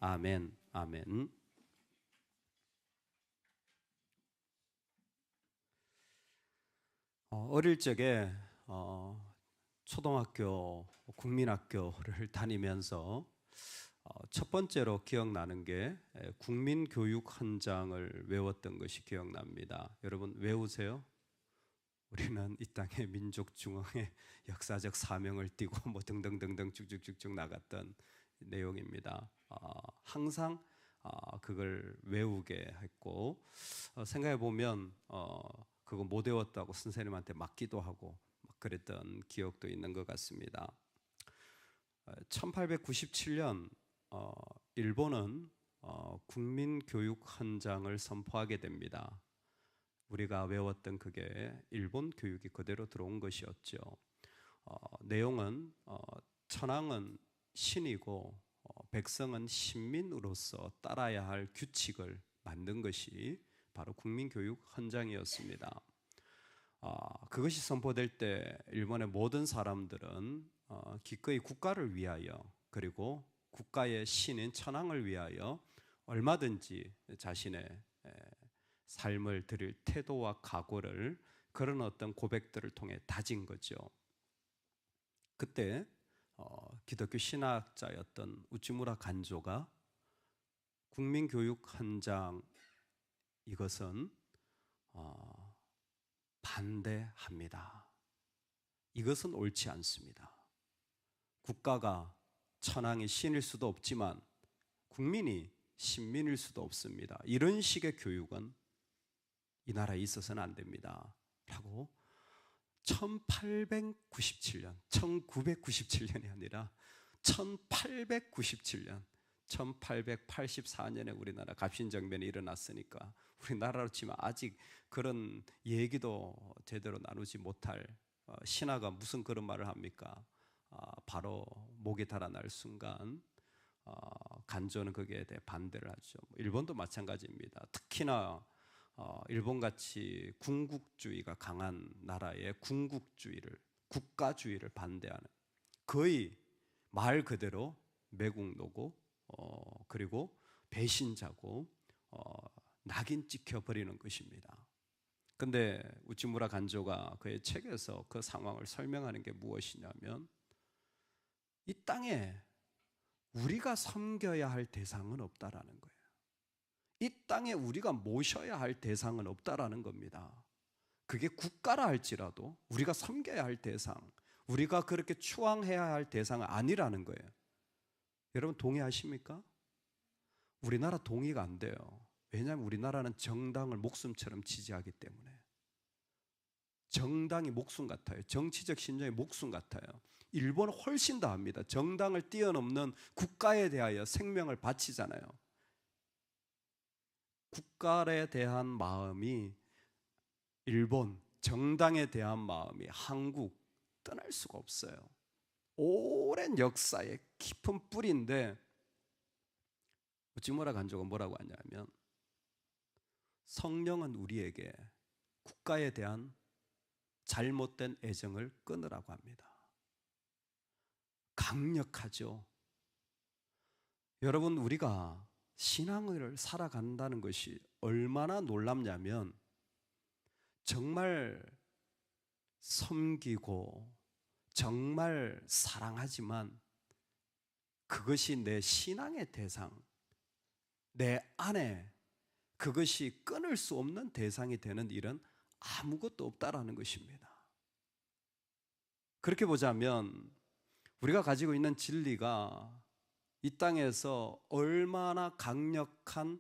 아멘, 아멘. 어릴 적에 초등학교, 국민학교를 다니면서 첫 번째로 기억나는 게 국민교육 헌장을 외웠던 것이 기억납니다. 여러분 외우세요? 우리는 이 땅의 민족중앙의 역사적 사명을 띠고 뭐 등등등등 쭉쭉쭉쭉 나갔던 내용입니다. 항상 그걸 외우게 했고 생각해 보면 그거 못 외웠다고 선생님한테 맞기도 하고 막 그랬던 기억도 있는 것 같습니다. 1897년 일본은 국민교육 헌장을 선포하게 됩니다. 우리가 외웠던 그게 일본 교육이 그대로 들어온 것이었죠. 내용은 천황은 신이고 백성은 신민으로서 따라야 할 규칙을 만든 것이 바로 국민교육 헌장이었습니다. 그것이 선포될 때 일본의 모든 사람들은 기꺼이 국가를 위하여 그리고 국가의 신인 천황을 위하여 얼마든지 자신의 삶을 드릴 태도와 각오를 그런 어떤 고백들을 통해 다진 거죠. 그때 기독교 신학자였던 우찌무라 간조가 국민교육 헌장 이것은 반대합니다. 이것은 옳지 않습니다. 국가가 천황이 신일 수도 없지만 국민이 신민일 수도 없습니다. 이런 식의 교육은 이 나라에 있어서는 안 됩니다. 라고 1897년, 1997년이 아니라 1897년, 1884년에 우리나라 갑신정변이 일어났으니까 우리나라로 치면 아직 그런 얘기도 제대로 나누지 못할 신하가 무슨 그런 말을 합니까? 바로 목이 달아날 순간 간조는 거기에 대해 반대를 하죠. 일본도 마찬가지입니다. 특히나 일본같이 군국주의가 강한 나라의 군국주의를, 국가주의를 반대하는, 거의 말 그대로 매국노고 그리고 배신자고 낙인 찍혀버리는 것입니다. 그런데 우찌무라 간조가 그의 책에서 그 상황을 설명하는 게 무엇이냐면 이 땅에 우리가 섬겨야 할 대상은 없다라는 거예요. 이 땅에 우리가 모셔야 할 대상은 없다라는 겁니다. 그게 국가라 할지라도 우리가 섬겨야 할 대상, 우리가 그렇게 추앙해야 할 대상은 아니라는 거예요. 여러분 동의하십니까? 우리나라 동의가 안 돼요. 왜냐하면 우리나라는 정당을 목숨처럼 지지하기 때문에. 정당이 목숨 같아요. 정치적 신념이 목숨 같아요. 일본은 훨씬 더 합니다. 정당을 뛰어넘는 국가에 대하여 생명을 바치잖아요. 국가에 대한 마음이 일본, 정당에 대한 마음이 한국 떠날 수가 없어요. 오랜 역사의 깊은 뿌리인데 우찌무라 간조가 뭐라고 하냐면 성령은 우리에게 국가에 대한 잘못된 애정을 끊으라고 합니다. 강력하죠. 여러분 우리가 신앙을 살아간다는 것이 얼마나 놀랍냐면 정말 섬기고 정말 사랑하지만 그것이 내 신앙의 대상, 내 안에 그것이 끊을 수 없는 대상이 되는 일은 아무것도 없다라는 것입니다. 그렇게 보자면 우리가 가지고 있는 진리가 이 땅에서 얼마나 강력한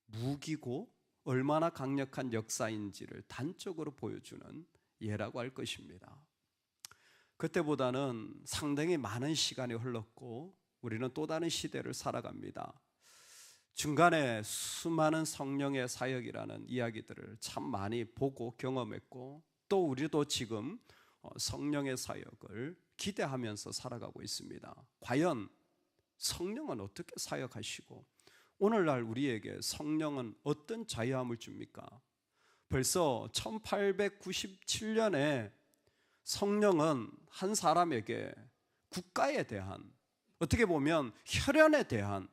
무기고 얼마나 강력한 역사인지를 단적으로 보여주는 예라고 할 것입니다. 그때보다는 상당히 많은 시간이 흘렀고 우리는 또 다른 시대를 살아갑니다. 중간에 수많은 성령의 사역이라는 이야기들을 참 많이 보고 경험했고 또 우리도 지금 성령의 사역을 기대하면서 살아가고 있습니다. 과연 성령은 어떻게 사역하시고 오늘날 우리에게 성령은 어떤 자유함을 줍니까? 벌써 1897년에 성령은 한 사람에게 국가에 대한, 어떻게 보면 혈연에 대한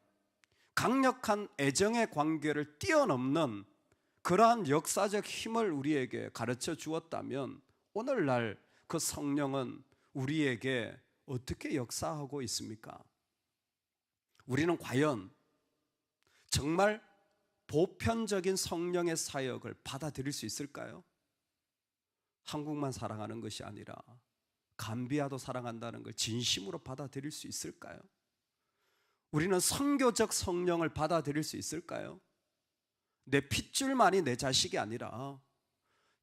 강력한 애정의 관계를 뛰어넘는 그러한 역사적 힘을 우리에게 가르쳐 주었다면 오늘날 그 성령은 우리에게 어떻게 역사하고 있습니까? 우리는 과연 정말 보편적인 성령의 사역을 받아들일 수 있을까요? 한국만 사랑하는 것이 아니라 감비아도 사랑한다는 걸 진심으로 받아들일 수 있을까요? 우리는 선교적 성령을 받아들일 수 있을까요? 내 핏줄만이 내 자식이 아니라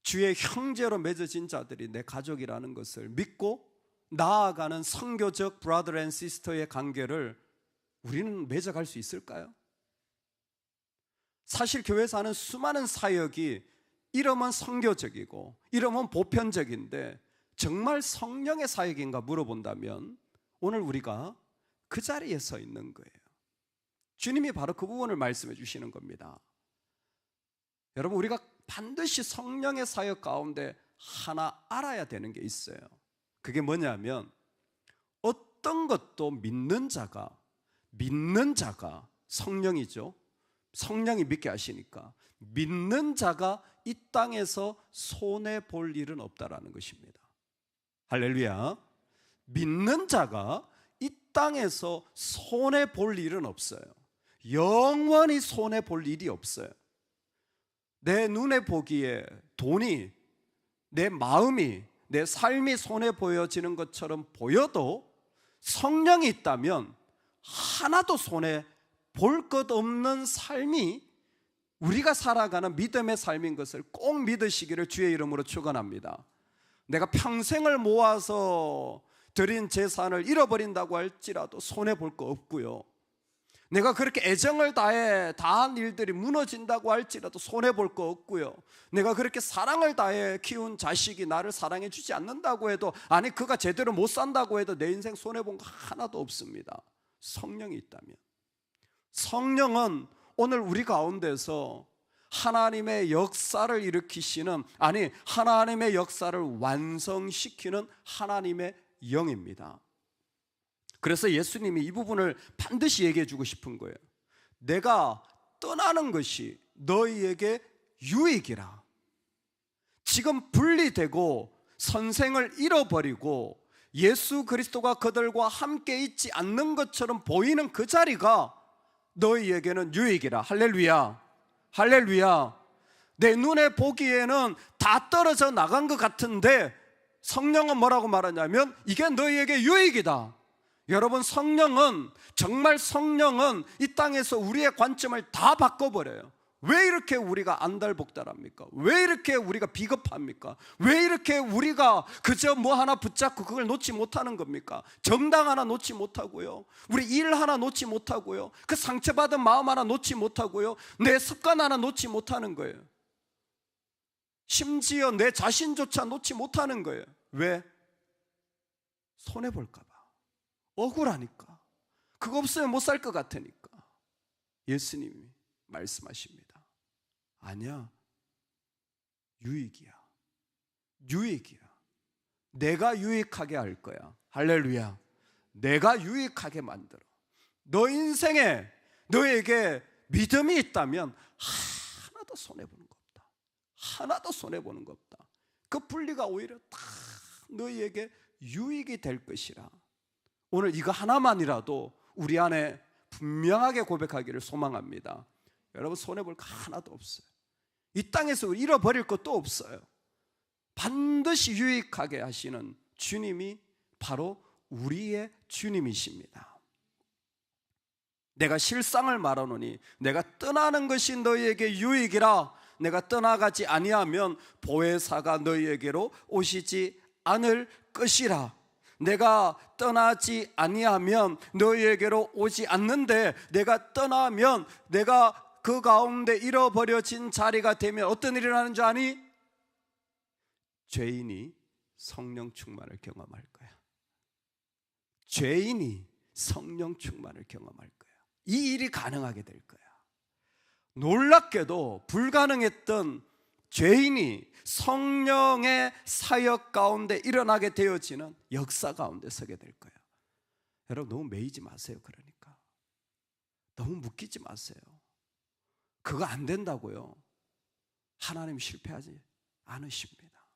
주의 형제로 맺어진 자들이 내 가족이라는 것을 믿고 나아가는 선교적 브라더 앤 시스터의 관계를 우리는 맺어갈 수 있을까요? 사실 교회에서 하는 수많은 사역이 이름은 선교적이고 이름은 보편적인데 정말 성령의 사역인가 물어본다면 오늘 우리가 그 자리에 서 있는 거예요. 주님이 바로 그 부분을 말씀해 주시는 겁니다. 여러분, 우리가 반드시 성령의 사역 가운데 하나 알아야 되는 게 있어요. 그게 뭐냐면 어떤 것도 믿는 자가 성령이죠. 성령이 믿게 하시니까 믿는 자가 이 땅에서 손해 볼 일은 없다라는 것입니다. 할렐루야. 믿는 자가 이 땅에서 손해 볼 일은 없어요. 영원히 손해 볼 일이 없어요. 내 눈에 보기에 돈이, 내 마음이, 내 삶이 손해 보여지는 것처럼 보여도 성령이 있다면 하나도 손해 볼 것 없는 삶이 우리가 살아가는 믿음의 삶인 것을 꼭 믿으시기를 주의 이름으로 축원합니다. 내가 평생을 모아서 드린 재산을 잃어버린다고 할지라도 손해 볼 거 없고요. 내가 그렇게 애정을 다해 다한 일들이 무너진다고 할지라도 손해 볼 거 없고요. 내가 그렇게 사랑을 다해 키운 자식이 나를 사랑해 주지 않는다고 해도, 아니 그가 제대로 못 산다고 해도 내 인생 손해 본 거 하나도 없습니다. 성령이 있다면. 성령은 오늘 우리 가운데서 하나님의 역사를 일으키시는, 아니 하나님의 역사를 완성시키는 하나님의 영입니다. 그래서 예수님이 이 부분을 반드시 얘기해 주고 싶은 거예요. 내가 떠나는 것이 너희에게 유익이라. 지금 분리되고 선생을 잃어버리고 예수 그리스도가 그들과 함께 있지 않는 것처럼 보이는 그 자리가 너희에게는 유익이라. 할렐루야. 할렐루야. 내 눈에 보기에는 다 떨어져 나간 것 같은데 성령은 뭐라고 말하냐면 이게 너희에게 유익이다. 여러분, 정말 성령은 이 땅에서 우리의 관점을 다 바꿔버려요. 왜 이렇게 우리가 안달복달합니까? 왜 이렇게 우리가 비겁합니까? 왜 이렇게 우리가 그저 뭐 하나 붙잡고 그걸 놓지 못하는 겁니까? 정당 하나 놓지 못하고요, 우리 일 하나 놓지 못하고요, 그 상처받은 마음 하나 놓지 못하고요, 내 습관 하나 놓지 못하는 거예요. 심지어 내 자신조차 놓지 못하는 거예요. 왜? 손해볼까 봐, 억울하니까, 그거 없으면 못 살 것 같으니까. 예수님이 말씀하십니다. 아니야, 유익이야. 유익이야. 내가 유익하게 할 거야. 할렐루야. 내가 유익하게 만들어. 너 인생에 너에게 믿음이 있다면 하나도 손해보는 거 없다. 하나도 손해보는 거 없다. 그 분리가 오히려 다 너희에게 유익이 될 것이라. 오늘 이거 하나만이라도 우리 안에 분명하게 고백하기를 소망합니다. 여러분, 손해볼 거 하나도 없어요. 이 땅에서 잃어버릴 것도 없어요. 반드시 유익하게 하시는 주님이 바로 우리의 주님이십니다. 내가 실상을 말하노니 내가 떠나는 것이 너희에게 유익이라. 내가 떠나가지 아니하면 보혜사가 너희에게로 오시지 않을 것이라. 내가 떠나지 아니하면 너희에게로 오지 않는데, 내가 떠나면 내가 그 가운데 잃어버려진 자리가 되면 어떤 일이 일어나는 줄 아니? 죄인이 성령 충만을 경험할 거야. 죄인이 성령 충만을 경험할 거야. 이 일이 가능하게 될 거야. 놀랍게도 불가능했던 죄인이 성령의 사역 가운데 일어나게 되어지는 역사 가운데 서게 될 거예요. 여러분, 너무 매이지 마세요. 그러니까 너무 묶이지 마세요. 그거 안 된다고요. 하나님 실패하지 않으십니다.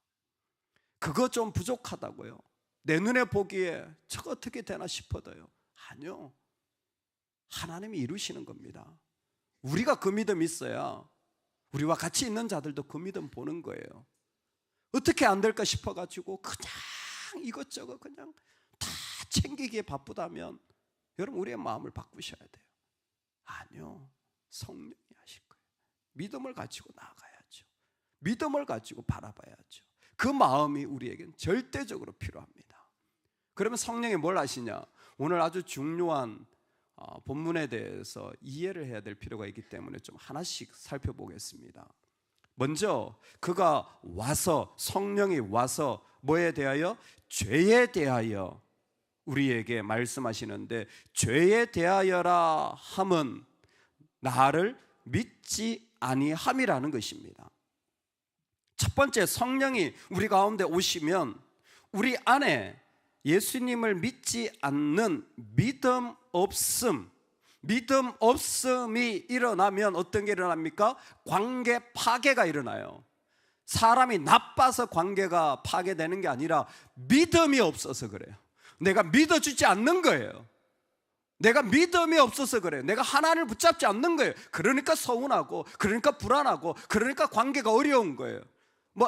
그거 좀 부족하다고요. 내 눈에 보기에 저거 어떻게 되나 싶어도요. 아니요. 하나님이 이루시는 겁니다. 우리가 그 믿음 있어야 우리와 같이 있는 자들도 그 믿음 보는 거예요. 어떻게 안 될까 싶어가지고 그냥 이것저것 그냥 다 챙기기에 바쁘다면 여러분 우리의 마음을 바꾸셔야 돼요. 아니요. 성령이 하실 거예요. 믿음을 가지고 나아가야죠. 믿음을 가지고 바라봐야죠. 그 마음이 우리에겐 절대적으로 필요합니다. 그러면 성령이 뭘 하시냐? 오늘 아주 중요한 본문에 대해서 이해를 해야 될 필요가 있기 때문에 좀 하나씩 살펴보겠습니다. 먼저 그가 와서, 성령이 와서 뭐에 대하여? 죄에 대하여 우리에게 말씀하시는데, 죄에 대하여라 함은 나를 믿지 아니함이라는 것입니다. 첫 번째, 성령이 우리 가운데 오시면 우리 안에 예수님을 믿지 않는 믿음 없음이 일어나면 어떤 게 일어납니까? 관계 파괴가 일어나요. 사람이 나빠서 관계가 파괴되는 게 아니라 믿음이 없어서 그래요. 내가 믿어주지 않는 거예요. 내가 믿음이 없어서 그래요. 내가 하나님을 붙잡지 않는 거예요. 그러니까 서운하고, 그러니까 불안하고, 그러니까 관계가 어려운 거예요.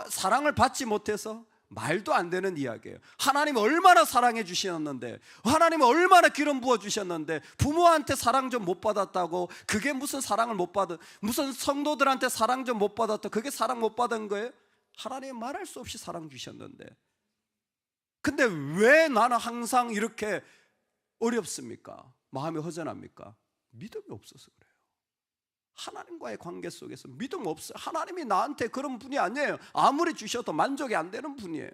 사랑을 받지 못해서? 말도 안 되는 이야기예요. 하나님 얼마나 사랑해 주셨는데, 하나님 얼마나 기름 부어 주셨는데, 부모한테 사랑 좀 못 받았다고 그게 무슨 사랑을 못 받은, 무슨 성도들한테 사랑 좀 못 받았다 그게 사랑 못 받은 거예요? 하나님 말할 수 없이 사랑 주셨는데, 근데 왜 나는 항상 이렇게 어렵습니까? 마음이 허전합니까? 믿음이 없어서 그래요. 하나님과의 관계 속에서 믿음 없어요. 하나님이 나한테 그런 분이 아니에요. 아무리 주셔도 만족이 안 되는 분이에요.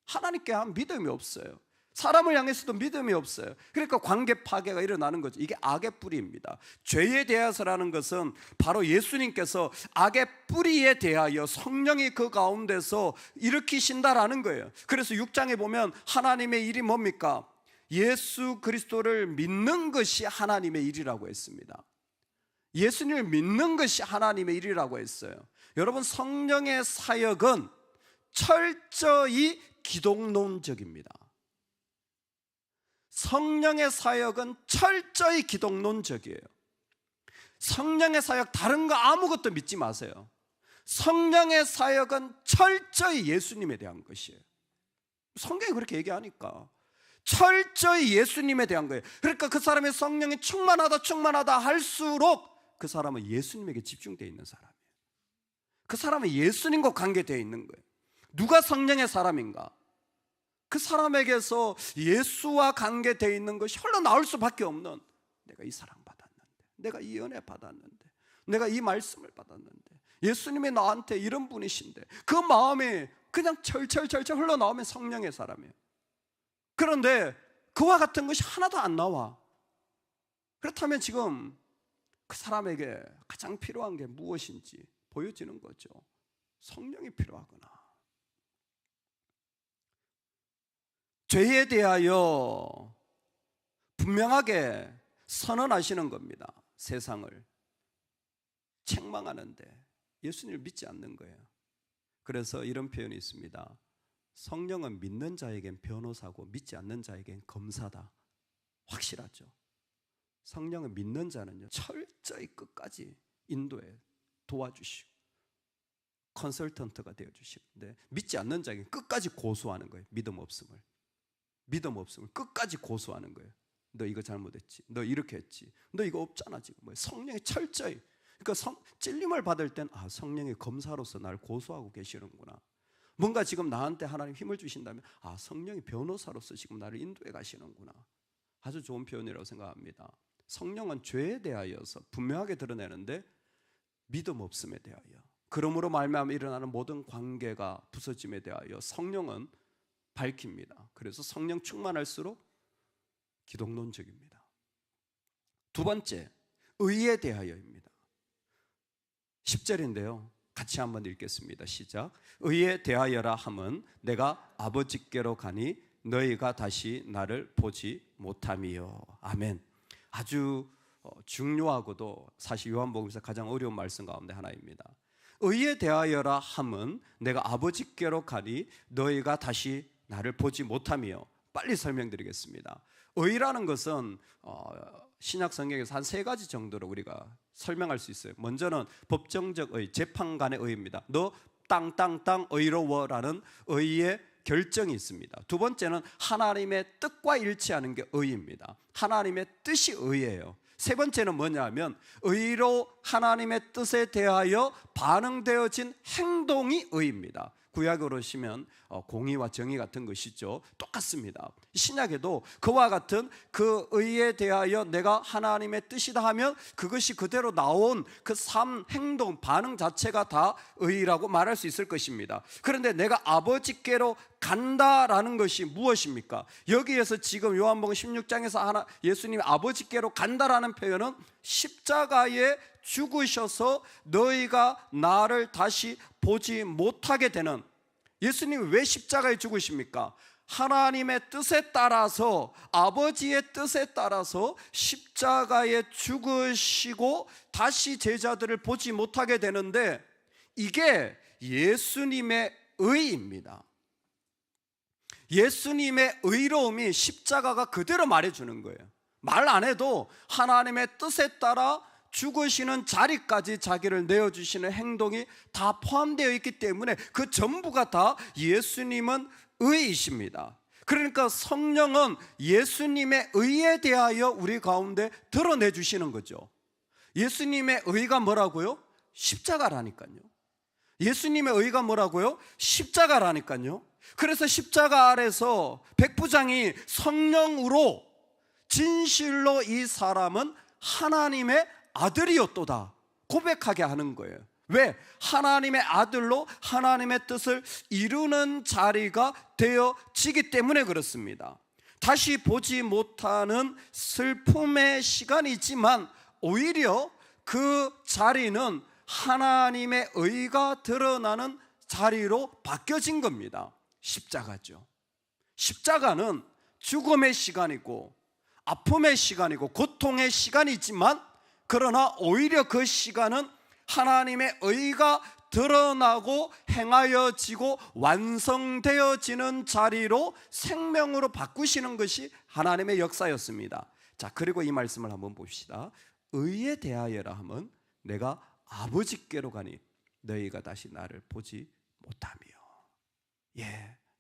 하나님께 한 믿음이 없어요. 사람을 향해서도 믿음이 없어요. 그러니까 관계 파괴가 일어나는 거죠. 이게 악의 뿌리입니다. 죄에 대해서라는 것은 바로 예수님께서 악의 뿌리에 대하여 성령이 그 가운데서 일으키신다라는 거예요. 그래서 6장에 보면 하나님의 일이 뭡니까? 예수 그리스도를 믿는 것이 하나님의 일이라고 했습니다. 예수님을 믿는 것이 하나님의 일이라고 했어요. 여러분, 성령의 사역은 철저히 기독론적입니다. 성령의 사역은 철저히 기독론적이에요. 성령의 사역 다른 거 아무것도 믿지 마세요. 성령의 사역은 철저히 예수님에 대한 것이에요. 성경이 그렇게 얘기하니까 철저히 예수님에 대한 거예요. 그러니까 그 사람의 성령이 충만하다 할수록 그 사람은 예수님에게 집중되어 있는 사람이에요. 그 사람은 예수님과 관계되어 있는 거예요. 누가 성령의 사람인가? 그 사람에게서 예수와 관계되어 있는 것이 흘러나올 수밖에 없는, 내가 이 사랑 받았는데, 내가 이 은혜 받았는데, 내가 이 말씀을 받았는데, 예수님이 나한테 이런 분이신데, 그 마음이 그냥 철철 흘러나오면 성령의 사람이에요. 그런데 그와 같은 것이 하나도 안 나와. 그렇다면 지금 그 사람에게 가장 필요한 게 무엇인지 보여지는 거죠. 성령이 필요하구나. 죄에 대하여 분명하게 선언하시는 겁니다. 세상을 책망하는데 예수님을 믿지 않는 거예요. 그래서 이런 표현이 있습니다. 성령은 믿는 자에겐 변호사고 믿지 않는 자에겐 검사다. 확실하죠. 성령을 믿는 자는요, 철저히 끝까지 인도해 도와주시고 컨설턴트가 되어주시는데, 믿지 않는 자에게 끝까지 고소하는 거예요. 믿음 없음을 끝까지 고소하는 거예요. 너 이거 잘못했지, 너 이렇게 했지, 너 이거 없잖아 지금. 성령이 철저히, 그러니까 찔림을 받을 땐 성령의 검사로서 날 고소하고 계시는구나. 뭔가 지금 나한테 하나님 힘을 주신다면 성령이 변호사로서 지금 나를 인도해 가시는구나. 아주 좋은 표현이라고 생각합니다. 성령은 죄에 대하여서 분명하게 드러내는데 믿음 없음에 대하여, 그러므로 말미암아 일어나는 모든 관계가 부서짐에 대하여 성령은 밝힙니다. 그래서 성령 충만할수록 기독론적입니다. 두 번째, 의에 대하여입니다. 10절인데요 같이 한번 읽겠습니다. 시작. 의에 대하여라 함은 내가 아버지께로 가니 너희가 다시 나를 보지 못함이요. 아멘. 아주 중요하고도 사실 요한복음에서 가장 어려운 말씀 가운데 하나입니다. 의에 대하여라 함은 내가 아버지께로 가니 너희가 다시 나를 보지 못하며. 빨리 설명드리겠습니다. 의라는 것은 신약 성경에서 한 3가지 정도로 우리가 설명할 수 있어요. 먼저는 법정적 의, 재판관의 의입니다. 너 땅땅땅 의로워라는 의의 결정이 있습니다. 두 번째는 하나님의 뜻과 일치하는 게 의입니다. 하나님의 뜻이 의예요. 세 번째는 뭐냐면 의로 하나님의 뜻에 대하여 반응되어진 행동이 의입니다. 구약으로 오시면 공의와 정의 같은 것이죠. 똑같습니다. 신약에도 그와 같은 그 의에 대하여 내가 하나님의 뜻이다 하면 그것이 그대로 나온 그 삶, 행동, 반응 자체가 다 의라고 말할 수 있을 것입니다. 그런데 내가 아버지께로 간다라는 것이 무엇입니까? 여기에서 지금 요한복음 16장에서 예수님이 아버지께로 간다라는 표현은 십자가에 죽으셔서 너희가 나를 다시 보지 못하게 되는, 예수님이 왜 십자가에 죽으십니까? 하나님의 뜻에 따라서, 아버지의 뜻에 따라서 십자가에 죽으시고 다시 제자들을 보지 못하게 되는데, 이게 예수님의 의입니다. 예수님의 의로움이 십자가가 그대로 말해주는 거예요. 말 안 해도 하나님의 뜻에 따라 죽으시는 자리까지 자기를 내어주시는 행동이 다 포함되어 있기 때문에 그 전부가 다 예수님은 의이십니다. 그러니까 성령은 예수님의 의에 대하여 우리 가운데 드러내주시는 거죠. 예수님의 의가 뭐라고요? 십자가라니까요. 예수님의 의가 뭐라고요? 십자가라니까요. 그래서 십자가 아래서 백부장이 성령으로 진실로 이 사람은 하나님의 아들이었도다 고백하게 하는 거예요. 왜? 하나님의 아들로 하나님의 뜻을 이루는 자리가 되어지기 때문에 그렇습니다. 다시 보지 못하는 슬픔의 시간이지만 오히려 그 자리는 하나님의 의가 드러나는 자리로 바뀌어진 겁니다. 십자가죠. 십자가는 죽음의 시간이고 아픔의 시간이고 고통의 시간이지만, 그러나 오히려 그 시간은 하나님의 의가 드러나고 행하여지고 완성되어지는 자리로 생명으로 바꾸시는 것이 하나님의 역사였습니다. 자, 그리고 이 말씀을 한번 봅시다. 의에 대하여라 하면 내가 아버지께로 가니 너희가 다시 나를 보지 못하며.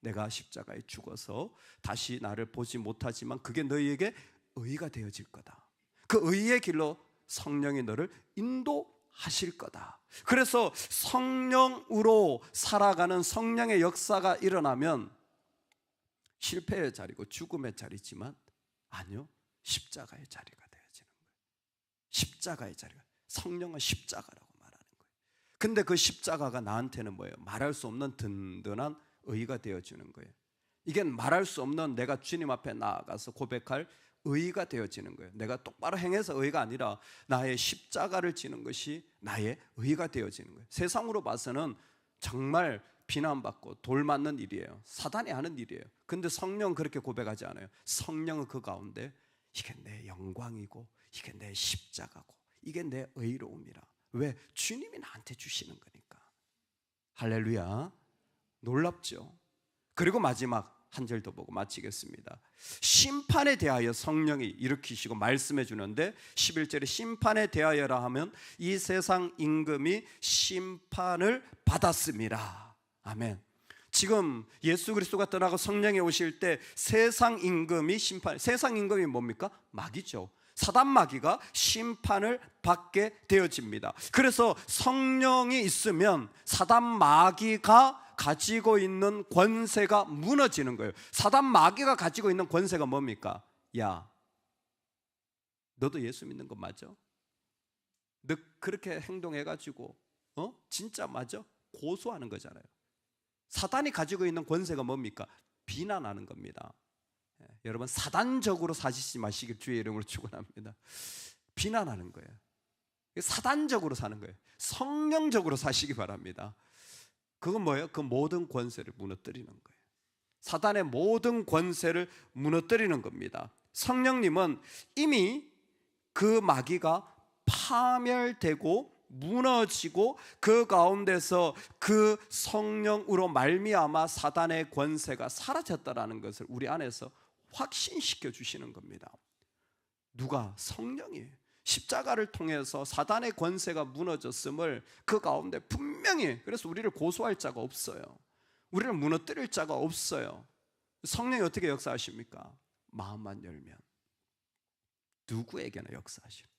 내가 십자가에 죽어서 다시 나를 보지 못하지만 그게 너희에게 의가 되어질 거다. 그 의의 길로 성령이 너를 인도하실 거다. 그래서 성령으로 살아가는 성령의 역사가 일어나면 실패의 자리고 죽음의 자리지만, 아니요, 십자가의 자리가 되어지는 거예요. 십자가의 자리가, 성령은 십자가라고 말하는 거예요. 근데 그 십자가가 나한테는 뭐예요? 말할 수 없는 든든한 의가 되어지는 거예요. 이게 말할 수 없는, 내가 주님 앞에 나아가서 고백할 의가 되어지는 거예요. 내가 똑바로 행해서 의가 아니라 나의 십자가를 지는 것이 나의 의가 되어지는 거예요. 세상으로 봐서는 정말 비난받고 돌 맞는 일이에요. 사단이 하는 일이에요. 근데 성령은 그렇게 고백하지 않아요. 성령은 그 가운데 이게 내 영광이고 이게 내 십자가고 이게 내 의로움이라. 왜? 주님이 나한테 주시는 거니까. 할렐루야. 놀랍죠? 그리고 마지막 한 절 더 보고 마치겠습니다. 심판에 대하여 성령이 일으키시고 말씀해 주는데 11절에 심판에 대하여라 하면 이 세상 임금이 심판을 받았습니다. 아멘. 지금 예수 그리스도가 떠나고 성령이 오실 때 세상 임금이 세상 임금이 뭡니까? 마귀죠. 사단 마귀가 심판을 받게 되어집니다. 그래서 성령이 있으면 사단 마귀가 가지고 있는 권세가 무너지는 거예요. 사단 마귀가 가지고 있는 권세가 뭡니까? 야, 너도 예수 믿는 거 맞아? 너 그렇게 행동해가지고 진짜 맞아? 고소하는 거잖아요. 사단이 가지고 있는 권세가 뭡니까? 비난하는 겁니다. 여러분, 사단적으로 사시지 마시길 주의 이름으로 축원합니다. 비난하는 거예요. 사단적으로 사는 거예요. 성령적으로 사시기 바랍니다. 그건 뭐예요? 그 모든 권세를 무너뜨리는 거예요. 사단의 모든 권세를 무너뜨리는 겁니다. 성령님은 이미 그 마귀가 파멸되고 무너지고 그 가운데서 그 성령으로 말미암아 사단의 권세가 사라졌다라는 것을 우리 안에서 확신시켜 주시는 겁니다. 누가? 성령이. 십자가를 통해서 사단의 권세가 무너졌음을 그 가운데 분명히, 그래서 우리를 고소할 자가 없어요. 우리를 무너뜨릴 자가 없어요. 성령이 어떻게 역사하십니까? 마음만 열면 누구에게나 역사하십니다.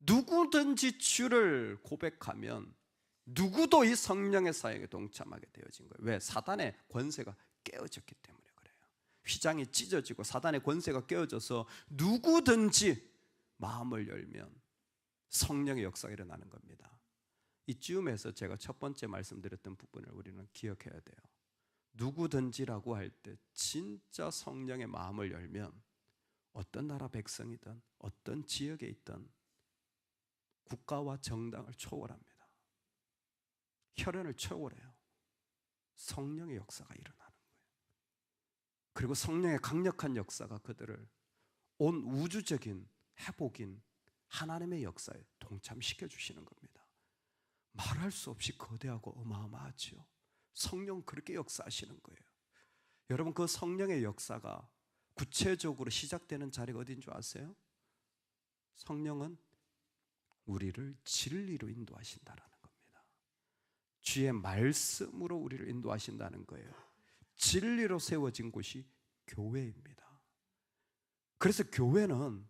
누구든지 주를 고백하면 누구도 이 성령의 사역에 동참하게 되어진 거예요. 왜? 사단의 권세가 깨어졌기 때문에 그래요. 휘장이 찢어지고 사단의 권세가 깨어져서 누구든지 마음을 열면 성령의 역사가 일어나는 겁니다. 이쯤에서 제가 첫 번째 말씀드렸던 부분을 우리는 기억해야 돼요. 누구든지라고 할 때 진짜 성령의 마음을 열면 어떤 나라 백성이든 어떤 지역에 있든 국가와 정당을 초월합니다. 혈연을 초월해요. 성령의 역사가 일어나는 거예요. 그리고 성령의 강력한 역사가 그들을 온 우주적인 회복인 하나님의 역사에 동참시켜 주시는 겁니다. 말할 수 없이 거대하고 어마어마하지요. 성령 그렇게 역사하시는 거예요. 여러분, 그 성령의 역사가 구체적으로 시작되는 자리가 어딘 줄 아세요? 성령은 우리를 진리로 인도하신다라는 겁니다. 주의 말씀으로 우리를 인도하신다는 거예요. 진리로 세워진 곳이 교회입니다. 그래서 교회는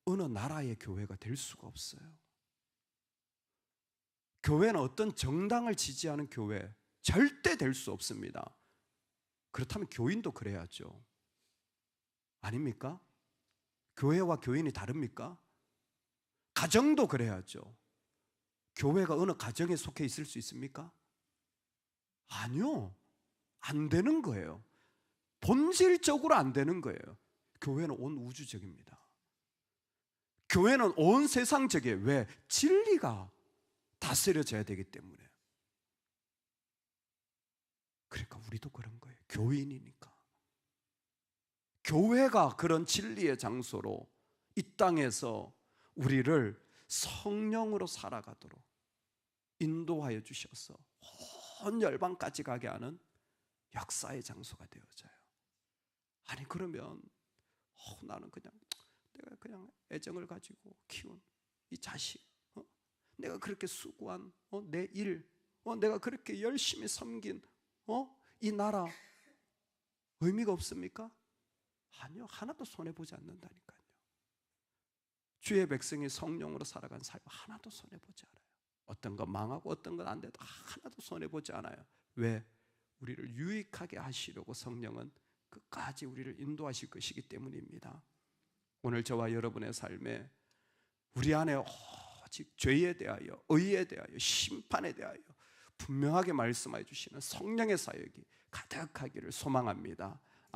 어느 나라의 교회가 될 수가 없어요. 교회는 어떤 정당을 지지하는 교회 절대 될 수 없습니다. 그렇다면 교인도 그래야죠. 아닙니까? 교회와 교인이 다릅니까? 가정도 그래야죠. 교회가 어느 가정에 속해 있을 수 있습니까? 아니요. 안 되는 거예요. 본질적으로 안 되는 거예요. 교회는 온 우주적입니다. 교회는 온 세상적이에요. 왜? 진리가 다스려져야 되기 때문에. 그러니까 우리도 그런 거예요. 교인이니까. 교회가 그런 진리의 장소로 이 땅에서 우리를 성령으로 살아가도록 인도하여 주셔서 온 열방까지 가게 하는 역사의 장소가 되어져요. 아니 그러면 나는 내가 그냥 애정을 가지고 키운 이 자식, 내가 그렇게 수고한 내 일, 내가 그렇게 열심히 섬긴 이 나라 의미가 없습니까? 아니요, 하나도 손해보지 않는다니까요. 주의 백성이 성령으로 살아간 삶 하나도 손해보지 않아요. 어떤 건 망하고 어떤 건 안 돼도 하나도 손해보지 않아요. 왜? 우리를 유익하게 하시려고 성령은 끝까지 우리를 인도하실 것이기 때문입니다. 오늘 저와 여러분의 삶에 우리 안에 오직 죄에 대하여, 의에 대하여, 심판에 대하여 분명하게 말씀해 주시는 성령의 사역이 가득하기를 소망합니다.